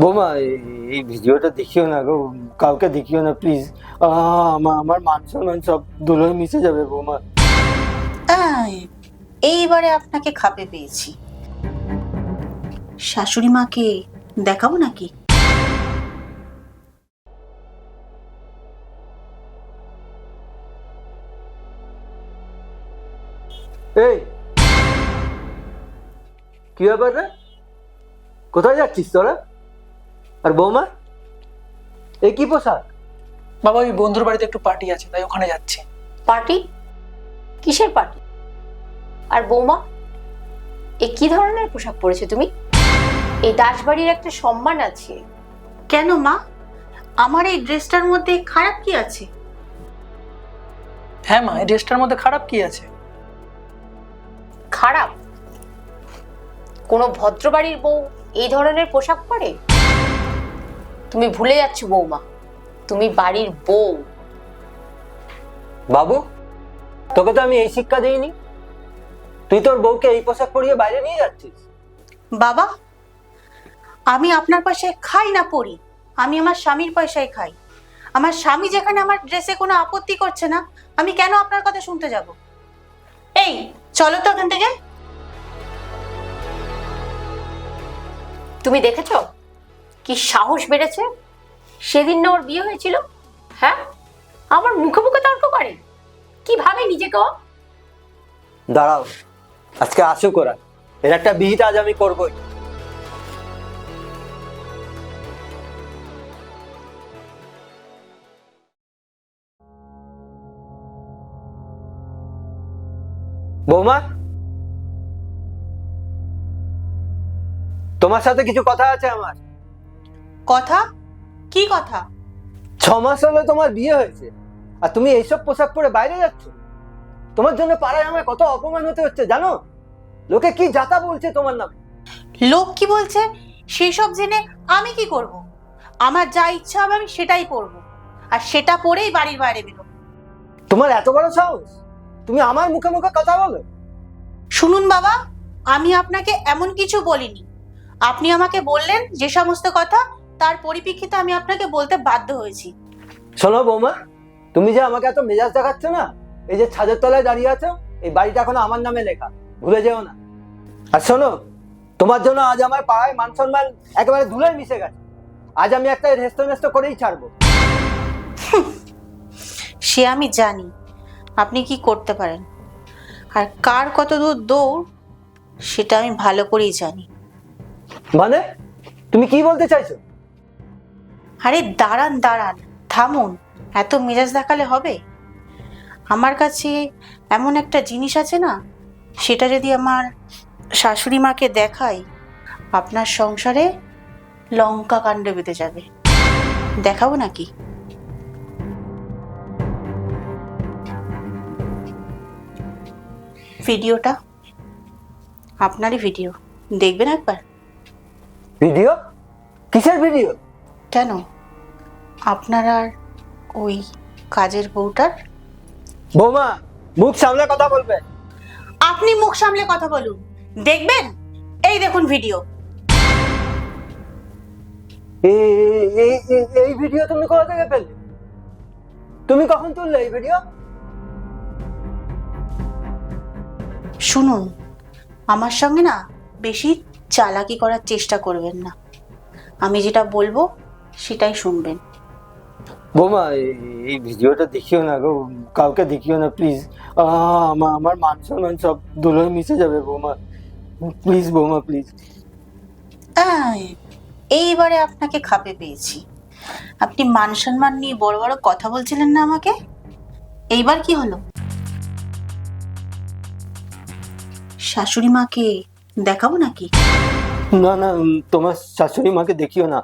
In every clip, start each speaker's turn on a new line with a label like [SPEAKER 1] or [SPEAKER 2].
[SPEAKER 1] বৌমা, এই ভিডিওটা দেখিও না গো, কাউকে দেখিও না প্লিজ। আমার মান সম্মান সব ধুলোয় মিশে যাবে বৌমা।
[SPEAKER 2] এইবারে আপনাকে খাপে পেয়েছি। শাশুড়ি মাকে দেখাবো নাকি?
[SPEAKER 1] এই কি ব্যাপার রে, কোথায় যাচ্ছিস তোরা? আর বৌমা, এই কি পোশাক?
[SPEAKER 3] বাবা ওই বন্ধুর বাড়িতে একটু পার্টি আছে, তাই ওখানে যাচ্ছে।
[SPEAKER 4] পার্টি? কিসের পার্টি? আর বৌমা, এ কি ধরনের পোশাক পরেছো তুমি? এই দাসবাড়ির একটা সম্মান আছে।
[SPEAKER 2] কেন মা, আমার এই ড্রেসটার মধ্যে খারাপ কি আছে?
[SPEAKER 3] হ্যাঁ মা, এই ড্রেসটার মধ্যে খারাপ কি আছে?
[SPEAKER 4] খারাপ? কোনো ভদ্রবাড়ির বউ এই ধরনের পোশাক পরে? তুমি ভুলে যাচ্ছ বৌমা, তুমি বাড়ির বউ।
[SPEAKER 1] বাবু, তোকে তো আমি এই শিক্ষা দিইনি, তুই তোর বউকে এই পোশাক পরিয়ে বাইরে নিয়ে যাচ্ছিস?
[SPEAKER 2] বাবা, আমি আপনার পয়সায় খাই না পড়ি, আমি আমার স্বামীর পয়সায় খাই। আমার স্বামী যেখানে আমার ড্রেসে কোনো আপত্তি করছে না, আমি কেন আপনার কথা শুনতে যাব? এই চলো তো ওখান থেকে।
[SPEAKER 4] তুমি দেখেছ কি সাহস বেড়েছে? সেদিন না ওর বিয়ে হয়েছিল, হ্যাঁ, আমার মুখে মুখে তর্ক করে। কি ভাবে নিজেকে ও?
[SPEAKER 1] দাঁড়াও, আজকে আসুক ওরা, এর একটা বিহিত আজ আমি করবই। বৌমা, তোমার সাথে কিছু কথা আছে আমার।
[SPEAKER 2] কথা? কি কথা?
[SPEAKER 1] 6 মাস হলো তোমার বিয়ে হয়েছে, আর তুমি এইসব পোশাক পরে বাইরে যাচ্ছ। তোমার জন্য পাড়ায় আমার কত অপমান হতে হচ্ছে জানো? লোকে কি যাতা বলছে তোমার নামে।
[SPEAKER 2] লোক কি বলছে সেই সব জেনে আমি কি করব? আমার যা ইচ্ছা হবে আমি সেটাই পরব, আর সেটা পরেই বাড়ির বাইরে বেরোবো।
[SPEAKER 1] তোমার এত বড় সাহস, তুমি আমার মুখে মুখে কথা বলো?
[SPEAKER 2] শুনুন বাবা, আমি আপনাকে এমন কিছু বলিনি। আপনি আমাকে বললেন যে সমস্ত কথা, তার পরিপ্রেক্ষিতে আমি আপনাকে বলতে বাধ্য হয়েছি।
[SPEAKER 1] শোনো বৌমা, তুমি যে আমাকে এত মেজাজ দেখাচ্ছ না, এই যে ছাদের তলায় দাঁড়িয়ে আছো, এই বাড়িটা এখনো আমার নামে লেখা, ভুলে যেও না। আর শোনো, তোমার জন্য আজ আমার পাড়ায় মান সম্মান একেবারে ধুলোয় মিশে গেছে। আজ আমি একটা হেস্ত করেই ছাড়বো।
[SPEAKER 2] সে আমি জানি আপনি কি করতে পারেন, আর কার কত দূর দৌড় সেটা আমি ভালো করেই জানি।
[SPEAKER 1] মানে তুমি কি বলতে চাইছো?
[SPEAKER 2] আরে দাঁড়ান দাঁড়ান, থামুন, এত মেজাজ দেখালে হবে? আমার কাছে এমন একটা জিনিস আছে না, সেটা যদি আমার শাশুড়ি মাকে দেখাই, আপনার সংসারে লঙ্কা কাণ্ড বেঁধে যাবে। দেখাবো নাকি? ভিডিওটা আপনারই ভিডিও, দেখবেন একবার।
[SPEAKER 1] ভিডিও? কিসের ভিডিও?
[SPEAKER 2] কেন, আপনার আর ওই কাজের বউটার।
[SPEAKER 1] বৌমা, মুখ সামলে কথা বলবে।
[SPEAKER 2] আপনি মুখ সামলে কথা বলুন, দেখবেন। এই দেখুন ভিডিও।
[SPEAKER 1] এই ভিডিও তুমি কোথা থেকে পেলে? তুমি কখন তুললে এই ভিডিও?
[SPEAKER 2] শুনুন, আমার সঙ্গে না বেশি চালাকি করার চেষ্টা করবেন না। আমি যেটা বলবো সেটাই শুনবেন।
[SPEAKER 1] বৌমা, এই ভিডিওটা দেখিও না গো, কাউকে দেখিও না প্লিজ। আমার মান সম্মান সব ধুলোয় মিশে যাবে বৌমা, প্লিজ বৌমা প্লিজ।
[SPEAKER 2] এইবারে আপনাকে খাপে পেয়েছি। আপনি মান সম্মান নিয়ে বড় বড় কথা বলছিলেন না আমাকে, এইবার কি হলো? শাশুড়ি মাকে দেখাবো নাকি?
[SPEAKER 1] না না, তোমার শাশুড়ি মাকে দেখিও না,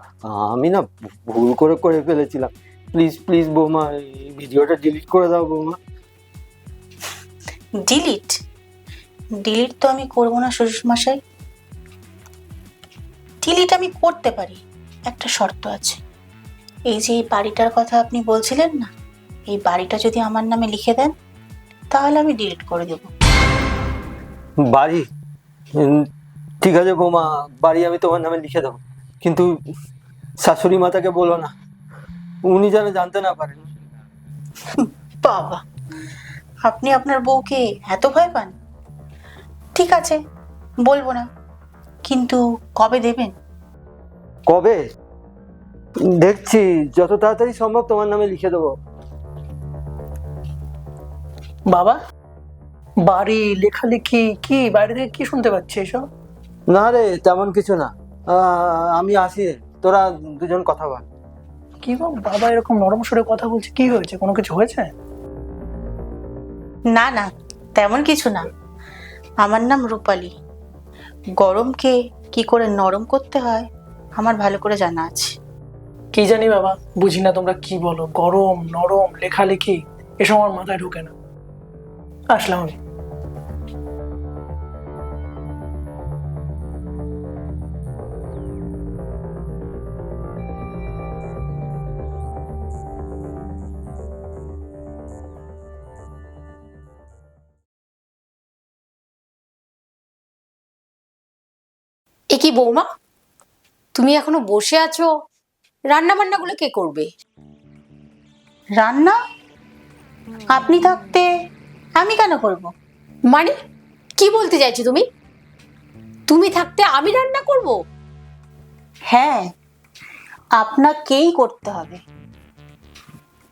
[SPEAKER 1] আমি না ভুল করে করে ফেলেছিলাম। প্লিজ প্লিজ বৌমা, এই ভিডিওটা ডিলিট করে দাও বৌমা।
[SPEAKER 2] ডিলিট? ডিলিট তো আমি করবো না শ্বশুর মশাই। ডিলিট আমি করতে পারি, একটা শর্ত আছে। এই যে এই বাড়িটার কথা আপনি বলছিলেন না, এই বাড়িটা যদি আমার নামে লিখে দেন তাহলে আমি ডিলিট করে দেব।
[SPEAKER 1] বাড়ি? ঠিক আছে বৌমা, বাড়ি আমি তোমার নামে লিখে দেবো, কিন্তু শাশুড়ি মাতাকে বলো না, উনি যেন জানতে না পারেন।
[SPEAKER 2] বাবা, আপনি আপনার বউকে এত ভয় পান? ঠিক আছে, বলবো না, কিন্তু কবে দেবেন?
[SPEAKER 1] কবে দেখছি, যত তাড়াতাড়ি সম্ভব তোমার নামে লিখে দেবো।
[SPEAKER 3] বাবা, বাড়ি লেখালেখি কি, বাইরে থেকে কি শুনতে পাচ্ছি এসব?
[SPEAKER 1] না রে, তেমন কিছু না। আমি আসি, তোরা দুজন কথা বল।
[SPEAKER 3] কি গো বাবা, এরকম নরম সুরে কথা বলছে, কি হয়েছে? কোনো কিছু হয়েছে?
[SPEAKER 2] না না, তেমন কিছু না। আমার নাম রূপালী। গরমকে কি করে নরম করতে হয় আমার ভালো করে জানা আছে।
[SPEAKER 3] কি জানি বাবা, বুঝি না তোমরা কি বলো। গরম, নরম, লেখালেখি এসব আমার মাথায় ঢোকে না। আসলাম আমি।
[SPEAKER 4] এ কি বৌমা, তুমি এখনো বসে আছো? রান্না বান্নাগুলো কে করবে?
[SPEAKER 2] রান্না আপনি থাকতে আমি কেন করব?
[SPEAKER 4] মানে কি বলতে চাইছো তুমি? তুমি থাকতে আমি রান্না করব?
[SPEAKER 2] হ্যাঁ, আপনাকেই করতে হবে।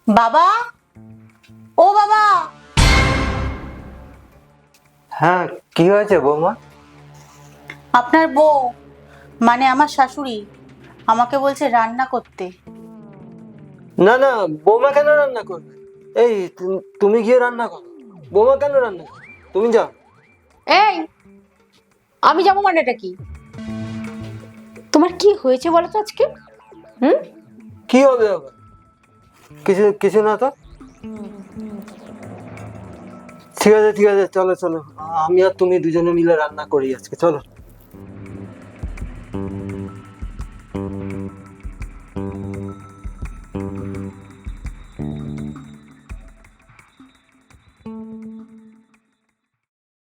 [SPEAKER 2] বাবা, ও বাবা,
[SPEAKER 1] হ্যাঁ, কি হয়েছে বৌমা?
[SPEAKER 2] আপনার বউ মানে আমার শাশুড়ি আমাকে বলছে রান্না করতে।
[SPEAKER 1] না না, বৌমা কেন রান্না করবে? এই তুমি গিয়ে রান্না করো। বৌমা কেন রান্না করবে? তুমি যাও।
[SPEAKER 4] এই, আমি যাবো মানেটা কি? তোমার কি হয়েছে বলো তো আজকে? হুম?
[SPEAKER 1] কি হবে আবার? কিছু কিছু না তো। ঠিক আছে ঠিক আছে, চলো চলো, আমি আর তুমি দুজনে মিলে রান্না করি আজকে, চলো।